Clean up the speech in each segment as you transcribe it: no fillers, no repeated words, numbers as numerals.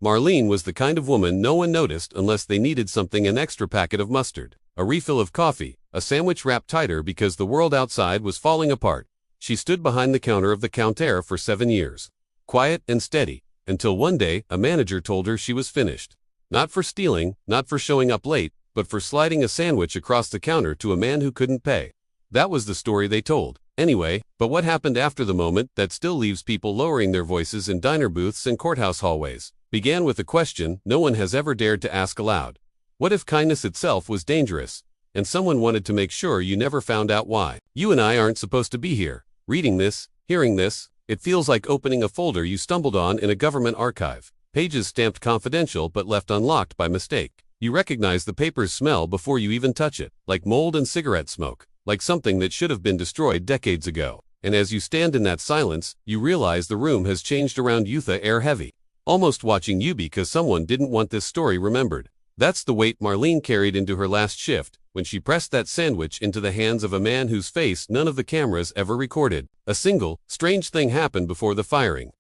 Marlene was the kind of woman no one noticed unless they needed something: an extra packet of mustard, a refill of coffee, a sandwich wrapped tighter because the world outside was falling apart. She stood behind the counter of the counter for 7 years, quiet and steady, until one day a manager told her she was finished. Not for stealing, not for showing up late, but for sliding a sandwich across the counter to a man who couldn't pay. That was the story they told. Anyway, but what happened after the moment that still leaves people lowering their voices in diner booths and courthouse hallways began with a question no one has ever dared to ask aloud. What if kindness itself was dangerous, and someone wanted to make sure you never found out why? You and I aren't supposed to be here, reading this, hearing this. It feels like opening a folder you stumbled on in a government archive. Pages stamped confidential but left unlocked by mistake. You recognize the paper's smell before you even touch it, like mold and cigarette smoke, like something that should have been destroyed decades ago. And as you stand in that silence, you realize the room has changed around you, the air heavy, almost watching you because someone didn't want this story remembered. That's the weight Marlene carried into her last shift, when she pressed that sandwich into the hands of a man whose face none of the cameras ever recorded. A single, strange thing happened before the firing.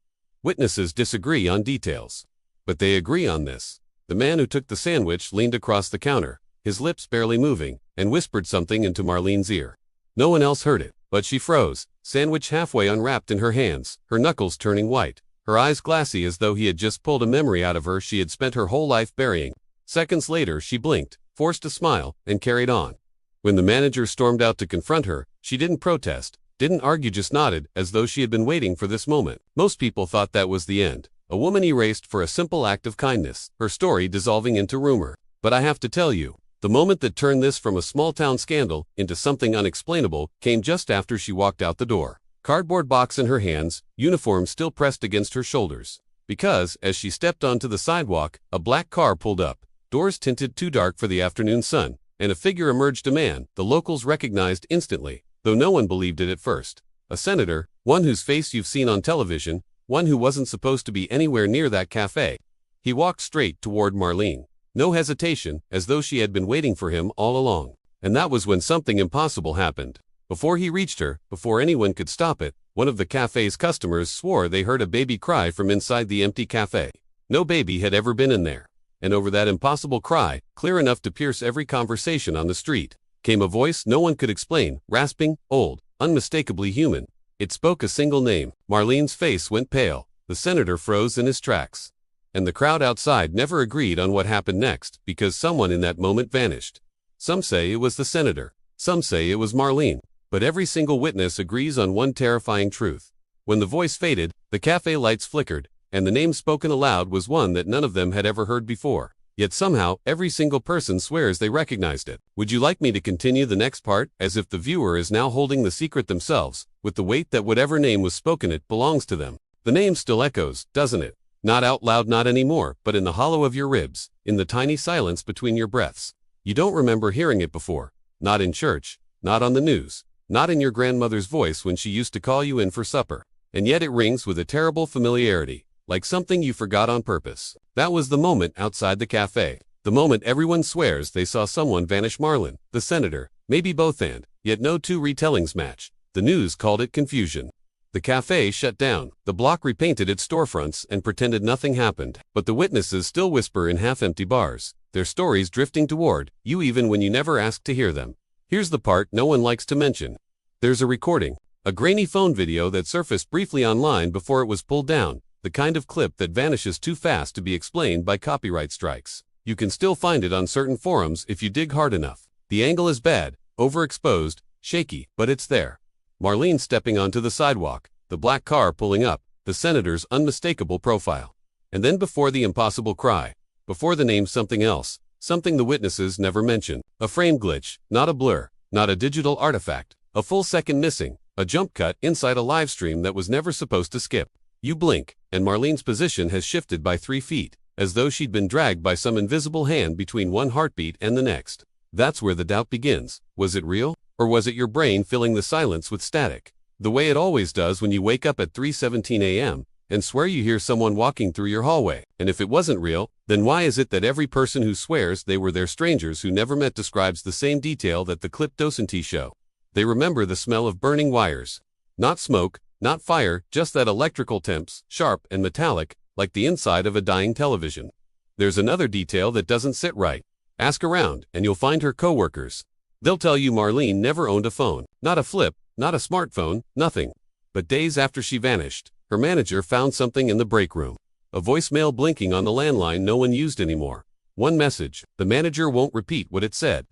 Witnesses disagree on details, but they agree on this. The man who took the sandwich leaned across the counter, his lips barely moving, and whispered something into Marlene's ear. No one else heard it, but she froze, sandwich halfway unwrapped in her hands, her knuckles turning white, her eyes glassy as though he had just pulled a memory out of her she had spent her whole life burying. Seconds later she blinked, forced a smile, and carried on. When the manager stormed out to confront her, she didn't protest, didn't argue, just nodded, as though she had been waiting for this moment. Most people thought that was the end. A woman erased for a simple act of kindness, her story dissolving into rumor. But I have to tell you, the moment that turned this from a small-town scandal into something unexplainable came just after she walked out the door. Cardboard box in her hands, uniform still pressed against her shoulders. Because, as she stepped onto the sidewalk, a black car pulled up, doors tinted too dark for the afternoon sun, and a figure emerged, a man the locals recognized instantly, though no one believed it at first. A senator, one whose face you've seen on television, one who wasn't supposed to be anywhere near that cafe. He walked straight toward Marlene. No hesitation, as though she had been waiting for him all along. And that was when something impossible happened. Before he reached her, before anyone could stop it, one of the cafe's customers swore they heard a baby cry from inside the empty cafe. No baby had ever been in there. And over that impossible cry, clear enough to pierce every conversation on the street, came a voice no one could explain, rasping, old, unmistakably human. It spoke a single name. Marlene's face went pale. The senator froze in his tracks. And the crowd outside never agreed on what happened next, because someone in that moment vanished. Some say it was the senator. Some say it was Marlene. But every single witness agrees on one terrifying truth. When the voice faded, the cafe lights flickered, and the name spoken aloud was one that none of them had ever heard before. Yet somehow, every single person swears they recognized it. Would you like me to continue the next part, as if the viewer is now holding the secret themselves, with the weight that whatever name was spoken it belongs to them? The name still echoes, doesn't it? Not out loud, not anymore, but in the hollow of your ribs, in the tiny silence between your breaths. You don't remember hearing it before. Not in church, not on the news, not in your grandmother's voice when she used to call you in for supper. And yet it rings with a terrible familiarity, like something you forgot on purpose. That was the moment outside the cafe. The moment everyone swears they saw someone vanish. Marlene, the senator, maybe both, and yet no two retellings match. The news called it confusion. The cafe shut down. The block repainted its storefronts and pretended nothing happened. But the witnesses still whisper in half-empty bars, their stories drifting toward you even when you never asked to hear them. Here's the part no one likes to mention. There's a recording. A grainy phone video that surfaced briefly online before it was pulled down. The kind of clip that vanishes too fast to be explained by copyright strikes. You can still find it on certain forums if you dig hard enough. The angle is bad, overexposed, shaky, but it's there. Marlene stepping onto the sidewalk, the black car pulling up, the senator's unmistakable profile. And then before the impossible cry, before the name, something else, something the witnesses never mention. A frame glitch, not a blur, not a digital artifact, a full second missing, a jump cut inside a live stream that was never supposed to skip. You blink, and Marlene's position has shifted by 3 feet, as though she'd been dragged by some invisible hand between one heartbeat and the next. That's where the doubt begins. Was it real? Or was it your brain filling the silence with static? The way it always does when you wake up at 3:17 a.m. and swear you hear someone walking through your hallway. And if it wasn't real, then why is it that every person who swears they were there strangers who never met describes the same detail that the clip doesn't show? They remember the smell of burning wires. Not smoke, not fire, just that electrical temps, sharp and metallic, like the inside of a dying television. There's another detail that doesn't sit right. Ask around, and you'll find her coworkers. They'll tell you Marlene never owned a phone, not a flip, not a smartphone, nothing. But days after she vanished, her manager found something in the break room. A voicemail blinking on the landline no one used anymore. One message. The manager won't repeat what it said.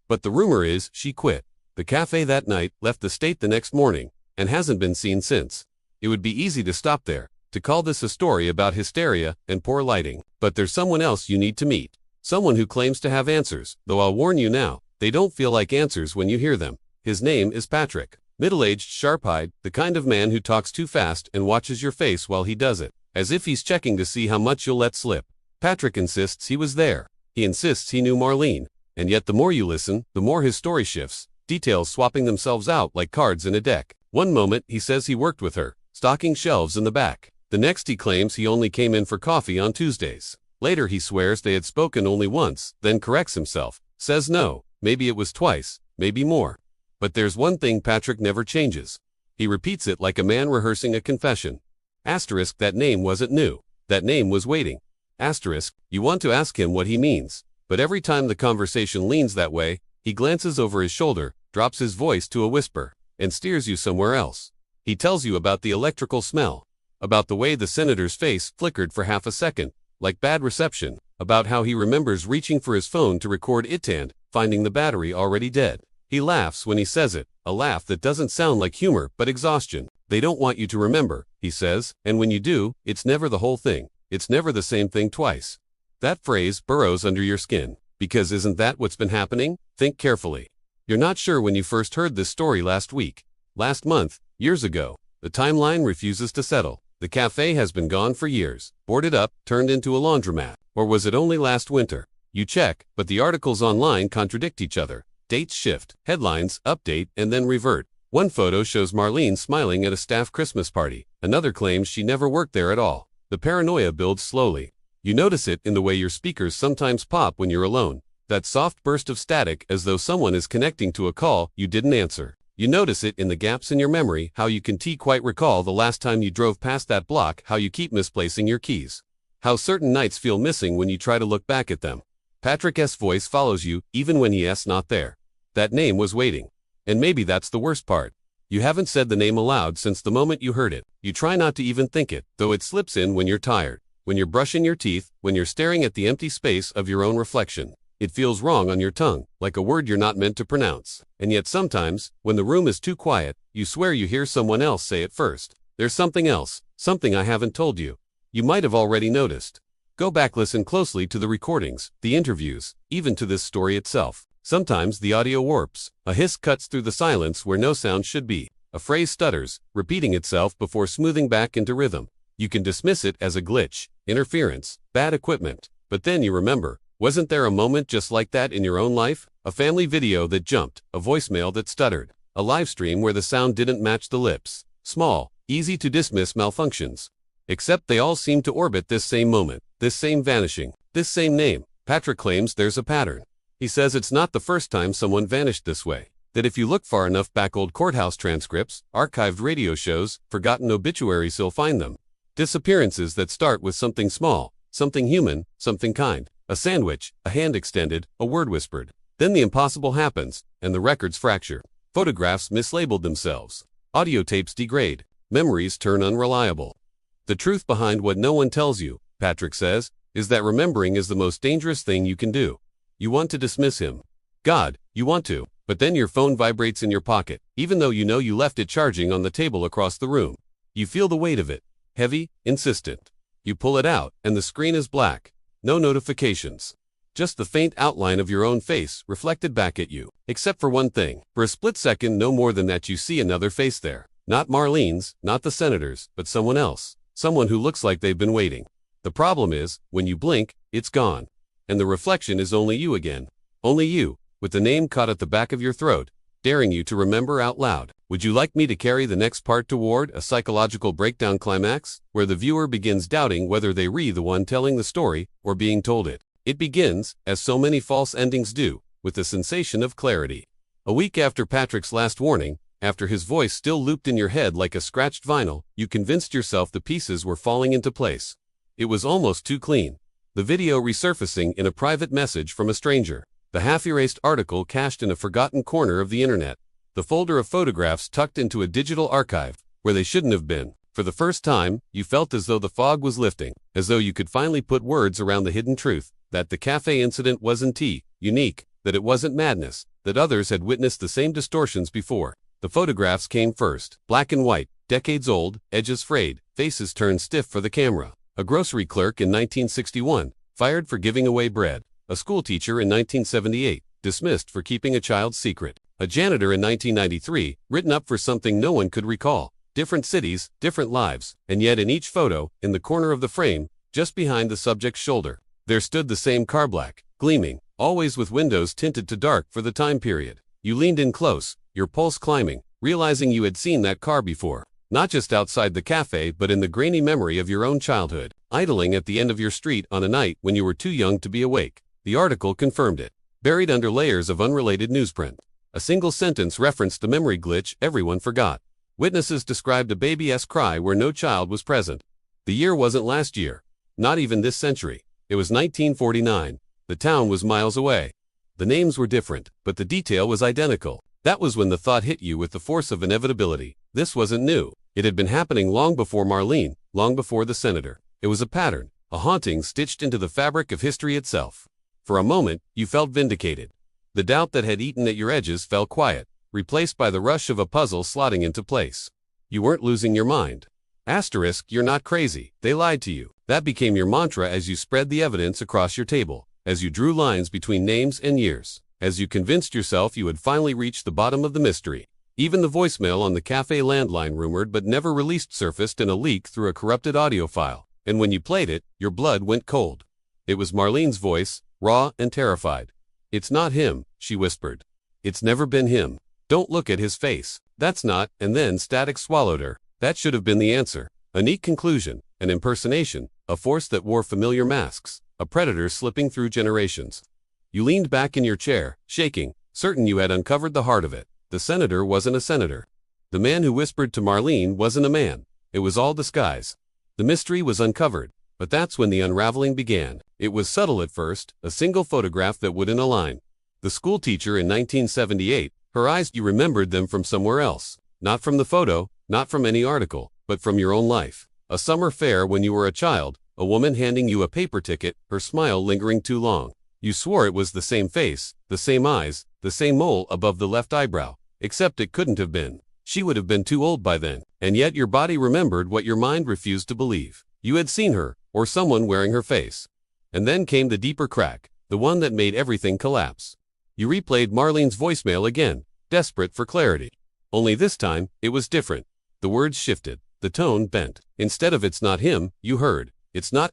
But the rumor is she quit the cafe that night, left the state the next morning, and hasn't been seen since. It would be easy to stop there, to call this a story about hysteria and poor lighting. But there's someone else you need to meet. Someone who claims to have answers, though I'll warn you now, they don't feel like answers when you hear them. His name is Patrick. Middle-aged, sharp-eyed, the kind of man who talks too fast and watches your face while he does it, as if he's checking to see how much you'll let slip. Patrick insists he was there. He insists he knew Marlene. And yet the more you listen, the more his story shifts, details swapping themselves out like cards in a deck. One moment he says he worked with her, stocking shelves in the back. The next he claims he only came in for coffee on Tuesdays. Later he swears they had spoken only once, then corrects himself, says no, maybe it was twice, maybe more. But there's one thing Patrick never changes. He repeats it like a man rehearsing a confession. Asterisk, that name wasn't new. That name was waiting. Asterisk, you want to ask him what he means. But every time the conversation leans that way, he glances over his shoulder, drops his voice to a whisper, and steers you somewhere else. He tells you about the electrical smell, about the way the senator's face flickered for half a second, like bad reception, about how he remembers reaching for his phone to record it and finding the battery already dead. He laughs when he says it, a laugh that doesn't sound like humor but exhaustion. They don't want you to remember, he says, and when you do, it's never the whole thing. It's never the same thing twice. That phrase burrows under your skin, because isn't that what's been happening? Think carefully. You're not sure when you first heard this story last week, last month, years ago. The timeline refuses to settle. The cafe has been gone for years, boarded up, turned into a laundromat. Or was it only last winter? You check, but the articles online contradict each other. Dates shift, headlines update, and then revert. One photo shows Marlene smiling at a staff Christmas party. Another claims she never worked there at all. The paranoia builds slowly. You notice it in the way your speakers sometimes pop when you're alone. That soft burst of static as though someone is connecting to a call you didn't answer. You notice it in the gaps in your memory, how you can quite recall the last time you drove past that block, how you keep misplacing your keys. How certain nights feel missing when you try to look back at them. Patrick's voice follows you, even when he's not there. That name was waiting. And maybe that's the worst part. You haven't said the name aloud since the moment you heard it. You try not to even think it, though it slips in when you're tired, when you're brushing your teeth, when you're staring at the empty space of your own reflection. It feels wrong on your tongue, like a word you're not meant to pronounce. And yet sometimes, when the room is too quiet, you swear you hear someone else say it first. There's something else, something I haven't told you. You might have already noticed. Go back, listen closely to the recordings, the interviews, even to this story itself. Sometimes the audio warps. A hiss cuts through the silence where no sound should be. A phrase stutters, repeating itself before smoothing back into rhythm. You can dismiss it as a glitch, interference, bad equipment. But then you remember, wasn't there a moment just like that in your own life? A family video that jumped, a voicemail that stuttered, a live stream where the sound didn't match the lips. Small, easy to dismiss malfunctions. Except they all seem to orbit this same moment, this same vanishing, this same name. Patrick claims there's a pattern. He says it's not the first time someone vanished this way. That if you look far enough back, old courthouse transcripts, archived radio shows, forgotten obituaries, you'll find them. Disappearances that start with something small, something human, something kind. A sandwich, a hand extended, a word whispered. Then the impossible happens, and the records fracture. Photographs mislabeled themselves. Audio tapes degrade. Memories turn unreliable. The truth behind what no one tells you, Patrick says, is that remembering is the most dangerous thing you can do. You want to dismiss him. God, you want to, but then your phone vibrates in your pocket, even though you know you left it charging on the table across the room. You feel the weight of it. Heavy, insistent. You pull it out, and the screen is black. No notifications. Just the faint outline of your own face reflected back at you. Except for one thing. For a split second, no more than that, you see another face there. Not Marlene's, not the senator's, but someone else. Someone who looks like they've been waiting. The problem is, when you blink, it's gone. And the reflection is only you again. Only you, with the name caught at the back of your throat, daring you to remember out loud. Would you like me to carry the next part toward a psychological breakdown climax, where the viewer begins doubting whether they were the one telling the story or being told it? It begins, as so many false endings do, with the sensation of clarity. A week after Patrick's last warning, after his voice still looped in your head like a scratched vinyl, you convinced yourself the pieces were falling into place. It was almost too clean. The video resurfacing in a private message from a stranger. The half-erased article cached in a forgotten corner of the internet. The folder of photographs tucked into a digital archive, where they shouldn't have been. For the first time, you felt as though the fog was lifting, as though you could finally put words around the hidden truth, that the cafe incident wasn't unique, that it wasn't madness, that others had witnessed the same distortions before. The photographs came first, black and white, decades old, edges frayed, faces turned stiff for the camera. A grocery clerk in 1961, fired for giving away bread. A schoolteacher in 1978, dismissed for keeping a child's secret. A janitor in 1993, written up for something no one could recall. Different cities, different lives, and yet in each photo, in the corner of the frame, just behind the subject's shoulder, there stood the same car, black, gleaming, always with windows tinted to dark for the time period. You leaned in close, your pulse climbing, realizing you had seen that car before. Not just outside the cafe, but in the grainy memory of your own childhood, idling at the end of your street on a night when you were too young to be awake. The article confirmed it. Buried under layers of unrelated newsprint, a single sentence referenced a memory glitch everyone forgot. Witnesses described a baby's cry where no child was present. The year wasn't last year. Not even this century. It was 1949. The town was miles away. The names were different, but the detail was identical. That was when the thought hit you with the force of inevitability. This wasn't new. It had been happening long before Marlene, long before the senator. It was a pattern, a haunting stitched into the fabric of history itself. For a moment, you felt vindicated. The doubt that had eaten at your edges fell quiet, replaced by the rush of a puzzle slotting into place. You weren't losing your mind. Asterisk, you're not crazy. They lied to you. That became your mantra as you spread the evidence across your table, as you drew lines between names and years, as you convinced yourself you had finally reached the bottom of the mystery. Even the voicemail on the cafe landline, rumored but never released, surfaced in a leak through a corrupted audio file, and when you played it, your blood went cold. It was Marlene's voice, raw and terrified. "It's not him," she whispered. "It's never been him. Don't look at his face. That's not," and then static swallowed her. That should have been the answer. A neat conclusion, an impersonation, a force that wore familiar masks, a predator slipping through generations. You leaned back in your chair, shaking, certain you had uncovered the heart of it. The senator wasn't a senator. The man who whispered to Marlene wasn't a man. It was all disguise. The mystery was uncovered. But that's when the unraveling began. It was subtle at first, a single photograph that wouldn't align. The schoolteacher in 1978, her eyes, you remembered them from somewhere else. Not from the photo, not from any article, but from your own life. A summer fair when you were a child, a woman handing you a paper ticket, her smile lingering too long. You swore it was the same face, the same eyes, the same mole above the left eyebrow, except it couldn't have been. She would have been too old by then, and yet your body remembered what your mind refused to believe. You had seen her, or someone wearing her face. And then came the deeper crack, the one that made everything collapse. You replayed Marlene's voicemail again, desperate for clarity. Only this time, it was different. The words shifted, the tone bent. Instead of "it's not him," you heard, "it's not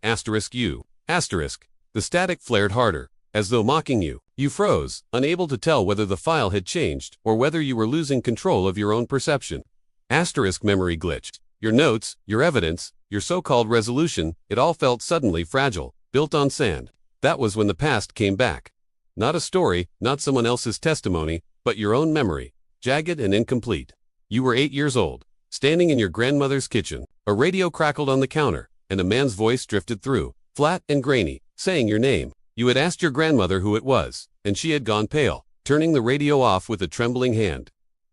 you." The static flared harder, as though mocking you. You froze, unable to tell whether the file had changed, or whether you were losing control of your own perception. Memory glitched. Your notes, your evidence, your so-called resolution, it all felt suddenly fragile, built on sand. That was when the past came back. Not a story, not someone else's testimony, but your own memory, jagged and incomplete. You were 8 years old, standing in your grandmother's kitchen. A radio crackled on the counter, and a man's voice drifted through, flat and grainy, saying your name. You had asked your grandmother who it was, and she had gone pale, turning the radio off with a trembling hand.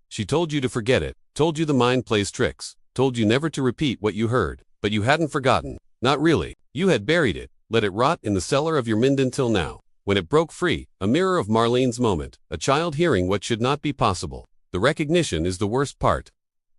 She told you to forget it, told you the mind plays tricks, told you never to repeat what you heard, but you hadn't forgotten. Not really. You had buried it, let it rot in the cellar of your mind until now. When it broke free, a mirror of Marlene's moment, a child hearing what should not be possible. The recognition is the worst part.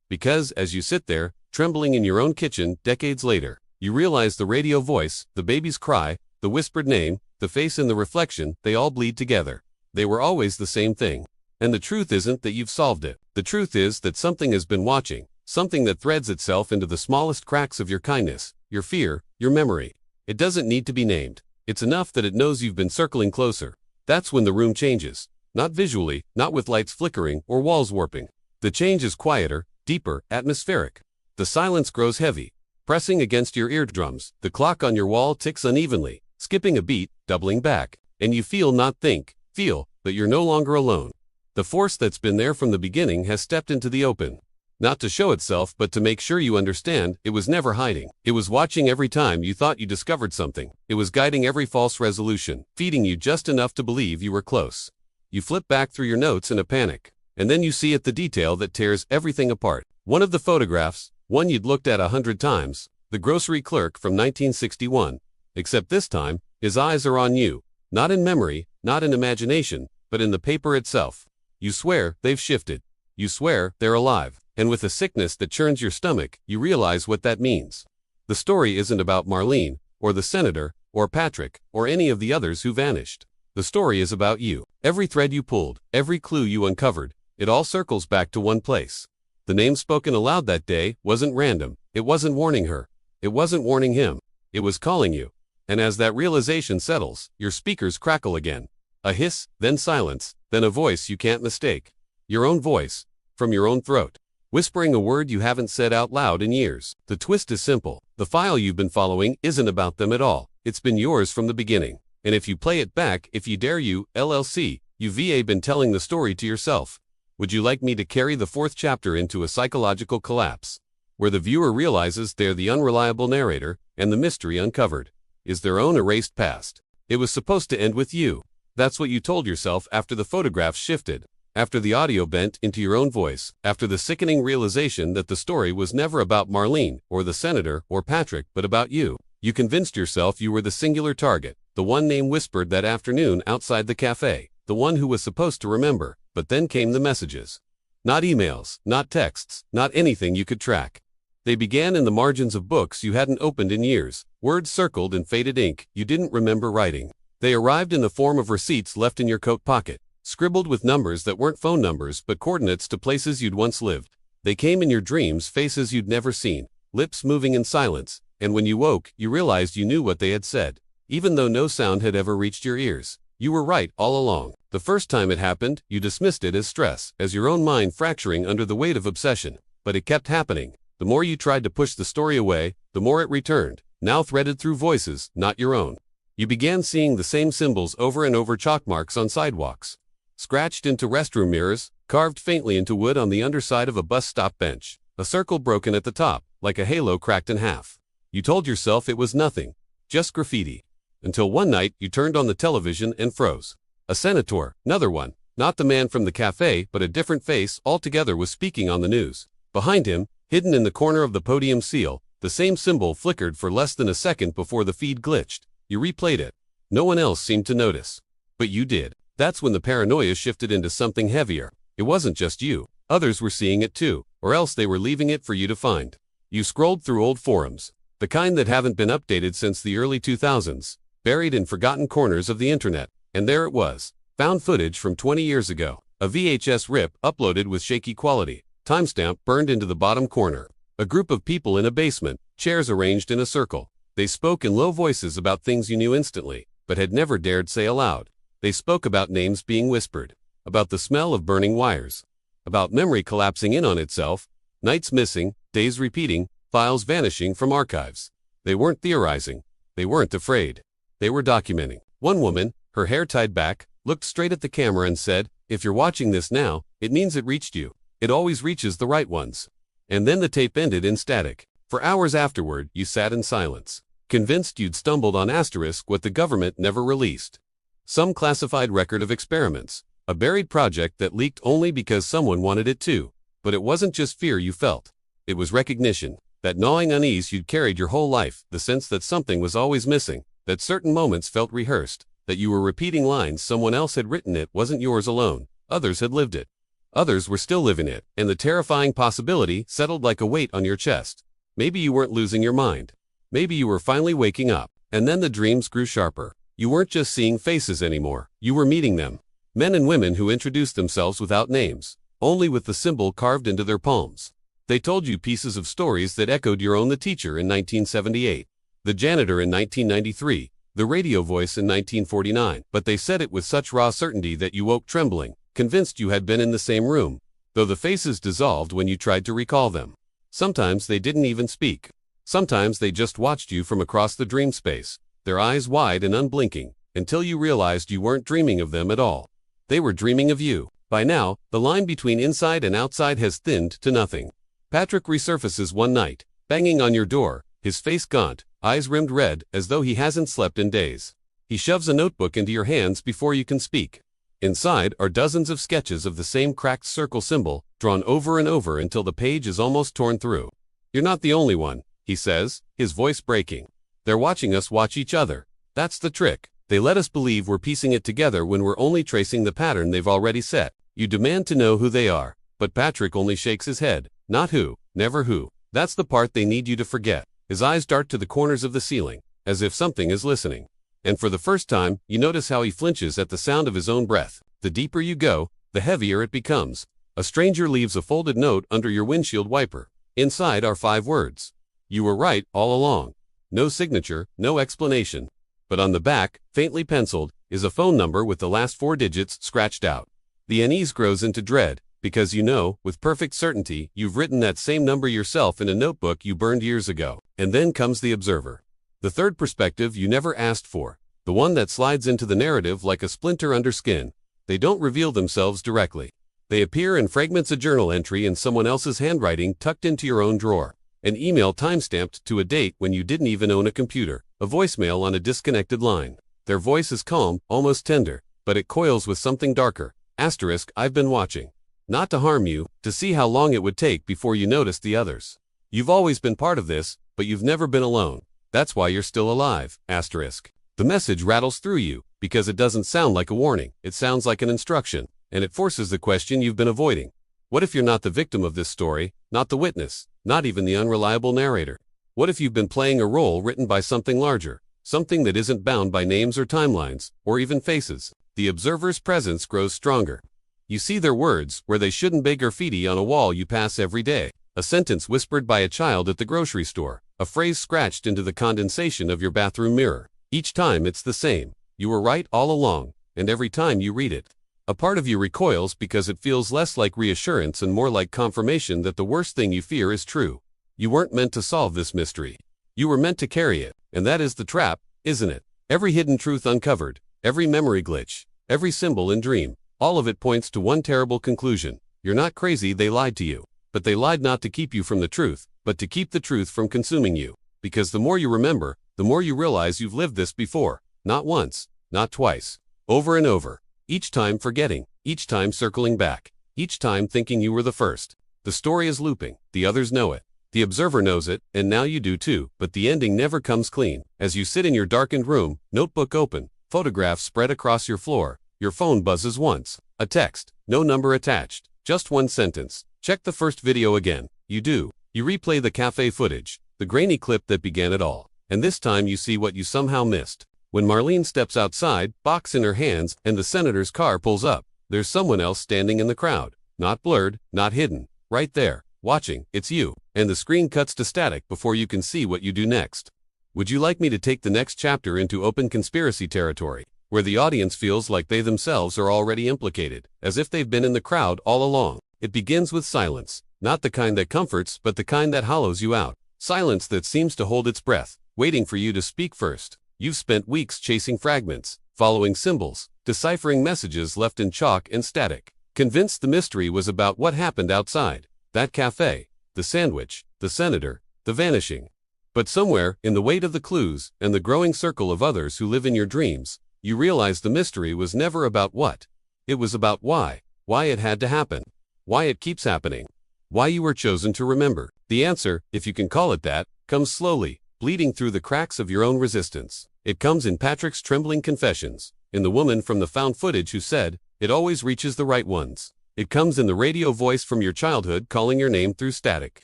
Because, as you sit there, trembling in your own kitchen, decades later, you realize the radio voice, the baby's cry, the whispered name, the face in the reflection, they all bleed together. They were always the same thing. And the truth isn't that you've solved it. The truth is that something has been watching, something that threads itself into the smallest cracks of your kindness, your fear, your memory. It doesn't need to be named. It's enough that it knows you've been circling closer. That's when the room changes. Not visually, not with lights flickering or walls warping. The change is quieter, deeper, atmospheric. The silence grows heavy, pressing against your eardrums. The clock on your wall ticks unevenly, skipping a beat, doubling back. And you feel, not think, feel, that you're no longer alone. The force that's been there from the beginning has stepped into the open. Not to show itself, but to make sure you understand. It was never hiding. It was watching every time you thought you discovered something. It was guiding every false resolution, feeding you just enough to believe you were close. You flip back through your notes in a panic, and then you see it, the detail that tears everything apart. One of the photographs, one you'd looked at 100 times, the grocery clerk from 1961. Except this time, his eyes are on you. Not in memory, not in imagination, but in the paper itself. You swear they've shifted. You swear they're alive. And with a sickness that churns your stomach, you realize what that means. The story isn't about Marlene, or the senator, or Patrick, or any of the others who vanished. The story is about you. Every thread you pulled, every clue you uncovered, it all circles back to one place. The name spoken aloud that day wasn't random. It wasn't warning her. It wasn't warning him. It was calling you. And as that realization settles, your speakers crackle again. A hiss, then silence, then a voice you can't mistake. Your own voice, from your own throat, whispering a word you haven't said out loud in years. The twist is simple. The file you've been following isn't about them at all. It's been yours from the beginning. And if you play it back, if you dare, you, LLC, you've been telling the story to yourself. Would you like me to carry the fourth chapter into a psychological collapse, where the viewer realizes they're the unreliable narrator, and the mystery uncovered is their own erased past? It was supposed to end with you. That's what you told yourself after the photographs shifted. After the audio bent into your own voice, after the sickening realization that the story was never about Marlene, or the senator, or Patrick, but about you, you convinced yourself you were the singular target, the one name whispered that afternoon outside the cafe, the one who was supposed to remember. But then came the messages. Not emails, not texts, not anything you could track. They began in the margins of books you hadn't opened in years, words circled in faded ink you didn't remember writing. They arrived in the form of receipts left in your coat pocket, scribbled with numbers that weren't phone numbers but coordinates to places you'd once lived. They came in your dreams, faces you'd never seen, lips moving in silence, and when you woke, you realized you knew what they had said, even though no sound had ever reached your ears. You were right all along. The first time it happened, you dismissed it as stress, as your own mind fracturing under the weight of obsession. But it kept happening. The more you tried to push the story away, the more it returned, now threaded through voices, not your own. You began seeing the same symbols over and over, chalk marks on sidewalks, scratched into restroom mirrors, carved faintly into wood on the underside of a bus stop bench, a circle broken at the top, like a halo cracked in half. You told yourself it was nothing, just graffiti. Until one night you turned on the television and froze. A senator, another one, not the man from the cafe, but a different face altogether, was speaking on the news. Behind him, hidden in the corner of the podium seal, the same symbol flickered for less than a second before the feed glitched. You replayed it. No one else seemed to notice. But you did. That's when the paranoia shifted into something heavier. It wasn't just you. Others were seeing it too, or else they were leaving it for you to find. You scrolled through old forums, the kind that haven't been updated since the early 2000s, buried in forgotten corners of the internet. And there it was, found footage from 20 years ago, a VHS rip uploaded with shaky quality, timestamp burned into the bottom corner. A group of people in a basement, chairs arranged in a circle. They spoke in low voices about things you knew instantly, but had never dared say aloud. They spoke about names being whispered, about the smell of burning wires, about memory collapsing in on itself, nights missing, days repeating, files vanishing from archives. They weren't theorizing. They weren't afraid. They were documenting. One woman, her hair tied back, looked straight at the camera and said, "If you're watching this now, it means it reached you. It always reaches the right ones." And then the tape ended in static. For hours afterward, you sat in silence, convinced you'd stumbled on what the government never released. Some classified record of experiments, a buried project that leaked only because someone wanted it to. But it wasn't just fear you felt. It was recognition, that gnawing unease you'd carried your whole life, the sense that something was always missing, that certain moments felt rehearsed, that you were repeating lines someone else had written. It wasn't yours alone. Others had lived it. Others were still living it, and the terrifying possibility settled like a weight on your chest. Maybe you weren't losing your mind. Maybe you were finally waking up. And then the dreams grew sharper. You weren't just seeing faces anymore. You were meeting them. Men and women who introduced themselves without names, only with the symbol carved into their palms. They told you pieces of stories that echoed your own: the teacher in 1978, the janitor in 1993, the radio voice in 1949. But they said it with such raw certainty that you woke trembling, convinced you had been in the same room, though the faces dissolved when you tried to recall them. Sometimes they didn't even speak. Sometimes they just watched you from across the dream space, their eyes wide and unblinking, until you realized you weren't dreaming of them at all. They were dreaming of you. By now, the line between inside and outside has thinned to nothing. Patrick resurfaces one night, banging on your door, his face gaunt, eyes rimmed red, as though he hasn't slept in days. He shoves a notebook into your hands before you can speak. Inside are dozens of sketches of the same cracked circle symbol, drawn over and over until the page is almost torn through. "You're not the only one," he says, his voice breaking. "They're watching us watch each other. That's the trick. They let us believe we're piecing it together when we're only tracing the pattern they've already set." You demand to know who they are, but Patrick only shakes his head. Not who, never who. That's the part they need you to forget. His eyes dart to the corners of the ceiling, as if something is listening. And for the first time, you notice how he flinches at the sound of his own breath. The deeper you go, the heavier it becomes. A stranger leaves a folded note under your windshield wiper. Inside are 5 words. "You were right all along." No signature, no explanation. But on the back, faintly penciled, is a phone number with the last 4 digits scratched out. The unease grows into dread, because you know, with perfect certainty, you've written that same number yourself in a notebook you burned years ago. And then comes the observer. The third perspective you never asked for. The one that slides into the narrative like a splinter under skin. They don't reveal themselves directly. They appear in fragments: a journal entry in someone else's handwriting tucked into your own drawer. An email timestamped to a date when you didn't even own a computer. A voicemail on a disconnected line. Their voice is calm, almost tender, but it coils with something darker. I've been watching. Not to harm you, to see how long it would take before you noticed the others. You've always been part of this, but you've never been alone. That's why you're still alive. The message rattles through you, because it doesn't sound like a warning. It sounds like an instruction, and it forces the question you've been avoiding. What if you're not the victim of this story, not the witness, not even the unreliable narrator? What if you've been playing a role written by something larger, something that isn't bound by names or timelines, or even faces? The observer's presence grows stronger. You see their words where they shouldn't beg graffiti on a wall you pass every day. A sentence whispered by a child at the grocery store. A phrase scratched into the condensation of your bathroom mirror. Each time it's the same. You were right all along, and every time you read it, a part of you recoils because it feels less like reassurance and more like confirmation that the worst thing you fear is true. You weren't meant to solve this mystery. You were meant to carry it, and that is the trap, isn't it? Every hidden truth uncovered, every memory glitch, every symbol and dream, all of it points to one terrible conclusion. You're not crazy, they lied to you. But they lied not to keep you from the truth, but to keep the truth from consuming you. Because the more you remember, the more you realize you've lived this before. Not once, not twice. Over and over. Each time forgetting, each time circling back, each time thinking you were the first. The story is looping, the others know it. The observer knows it, and now you do too, but the ending never comes clean. As you sit in your darkened room, notebook open, photographs spread across your floor, your phone buzzes once. A text, no number attached, just one sentence. Check the first video again. You do. You replay the cafe footage, the grainy clip that began it all. And this time you see what you somehow missed. When Marlene steps outside, box in her hands, and the senator's car pulls up, there's someone else standing in the crowd. Not blurred, not hidden. Right there, watching. It's you. And the screen cuts to static before you can see what you do next. Would you like me to take the next chapter into open conspiracy territory, where the audience feels like they themselves are already implicated, as if they've been in the crowd all along? It begins with silence, not the kind that comforts, but the kind that hollows you out. Silence that seems to hold its breath, waiting for you to speak first. You've spent weeks chasing fragments, following symbols, deciphering messages left in chalk and static, convinced the mystery was about what happened outside. That cafe, the sandwich, the senator, the vanishing. But somewhere, in the weight of the clues, and the growing circle of others who live in your dreams, you realize the mystery was never about what. It was about why. Why it had to happen. Why it keeps happening. Why you were chosen to remember. The answer, if you can call it that, comes slowly, bleeding through the cracks of your own resistance. It comes in Patrick's trembling confessions, in the woman from the found footage who said, "It always reaches the right ones." It comes in the radio voice from your childhood calling your name through static.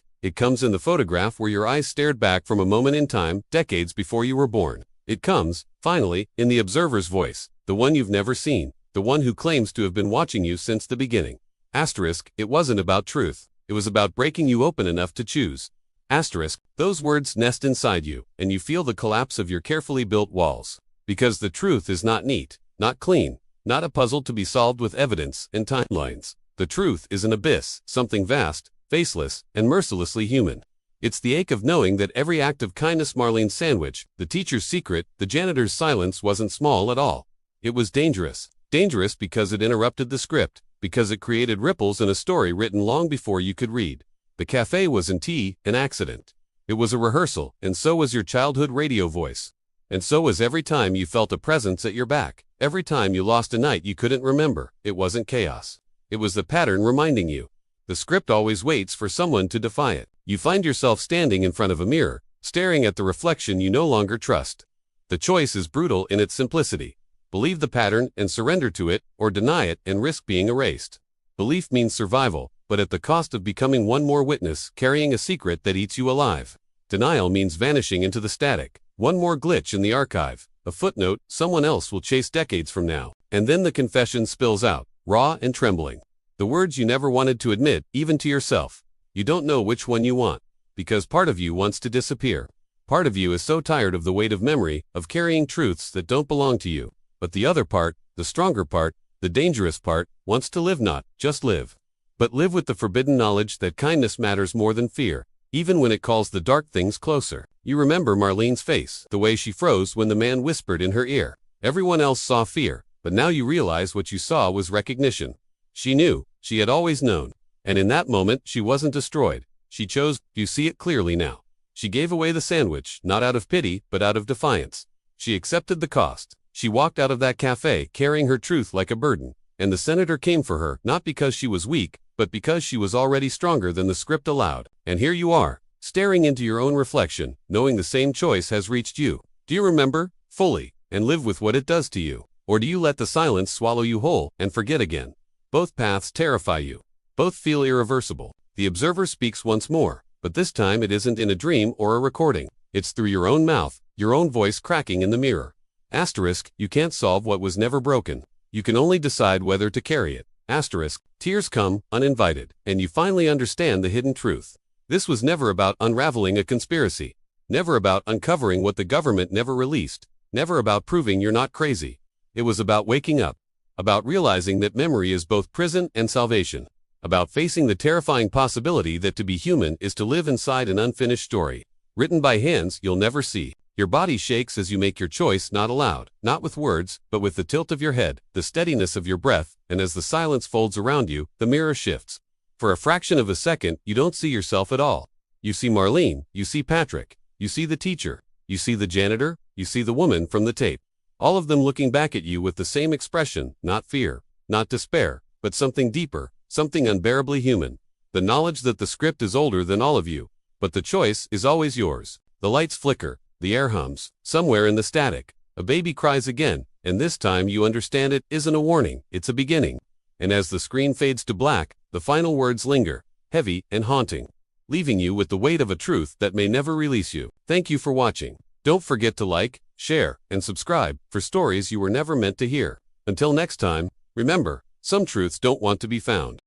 It comes in the photograph where your eyes stared back from a moment in time, decades before you were born. It comes, finally, in the observer's voice, the one you've never seen, the one who claims to have been watching you since the beginning. It wasn't about truth. It was about breaking you open enough to choose. Those words nest inside you, and you feel the collapse of your carefully built walls. Because the truth is not neat, not clean, not a puzzle to be solved with evidence and timelines. The truth is an abyss, something vast, faceless, and mercilessly human. It's the ache of knowing that every act of kindness, Marlene's sandwich, the teacher's secret, the janitor's silence, wasn't small at all. It was dangerous. Dangerous because it interrupted the script, because it created ripples in a story written long before you could read. The cafe wasn't an accident. It was a rehearsal, and so was your childhood radio voice. And so was every time you felt a presence at your back. Every time you lost a night you couldn't remember. It wasn't chaos. It was the pattern reminding you. The script always waits for someone to defy it. You find yourself standing in front of a mirror, staring at the reflection you no longer trust. The choice is brutal in its simplicity. Believe the pattern and surrender to it, or deny it and risk being erased. Belief means survival, but at the cost of becoming one more witness carrying a secret that eats you alive. Denial means vanishing into the static. One more glitch in the archive, a footnote someone else will chase decades from now. And then the confession spills out, raw and trembling. The words you never wanted to admit, even to yourself. You don't know which one you want, because part of you wants to disappear. Part of you is so tired of the weight of memory, of carrying truths that don't belong to you. But the other part, the stronger part, the dangerous part, wants to live, not just live, but live with the forbidden knowledge that kindness matters more than fear, even when it calls the dark things closer. You remember Marlene's face, the way she froze when the man whispered in her ear. Everyone else saw fear, but now you realize what you saw was recognition. She knew, she had always known. And in that moment, she wasn't destroyed. She chose. You see it clearly now. She gave away the sandwich, not out of pity, but out of defiance. She accepted the cost. She walked out of that cafe carrying her truth like a burden. And the senator came for her, not because she was weak, but because she was already stronger than the script allowed. And here you are, staring into your own reflection, knowing the same choice has reached you. Do you remember, fully, and live with what it does to you? Or do you let the silence swallow you whole and forget again? Both paths terrify you. Both feel irreversible. The observer speaks once more, but this time it isn't in a dream or a recording. It's through your own mouth, your own voice cracking in the mirror. Asterisk, you can't solve what was never broken. You can only decide whether to carry it. Asterisk, tears come, uninvited, and you finally understand the hidden truth. This was never about unraveling a conspiracy. Never about uncovering what the government never released. Never about proving you're not crazy. It was about waking up. About realizing that memory is both prison and salvation. About facing the terrifying possibility that to be human is to live inside an unfinished story, written by hands you'll never see. Your body shakes as you make your choice, not aloud, not with words, but with the tilt of your head, the steadiness of your breath, and as the silence folds around you, the mirror shifts. For a fraction of a second, you don't see yourself at all. You see Marlene, you see Patrick, you see the teacher, you see the janitor, you see the woman from the tape. All of them looking back at you with the same expression, not fear, not despair, but something deeper, something unbearably human. The knowledge that the script is older than all of you, but the choice is always yours. The lights flicker, the air hums. Somewhere in the static, a baby cries again, and this time you understand it isn't a warning, it's a beginning. And as the screen fades to black, the final words linger, heavy and haunting, leaving you with the weight of a truth that may never release you. Thank you for watching. Don't forget to like, share, and subscribe for stories you were never meant to hear. Until next time, remember, some truths don't want to be found.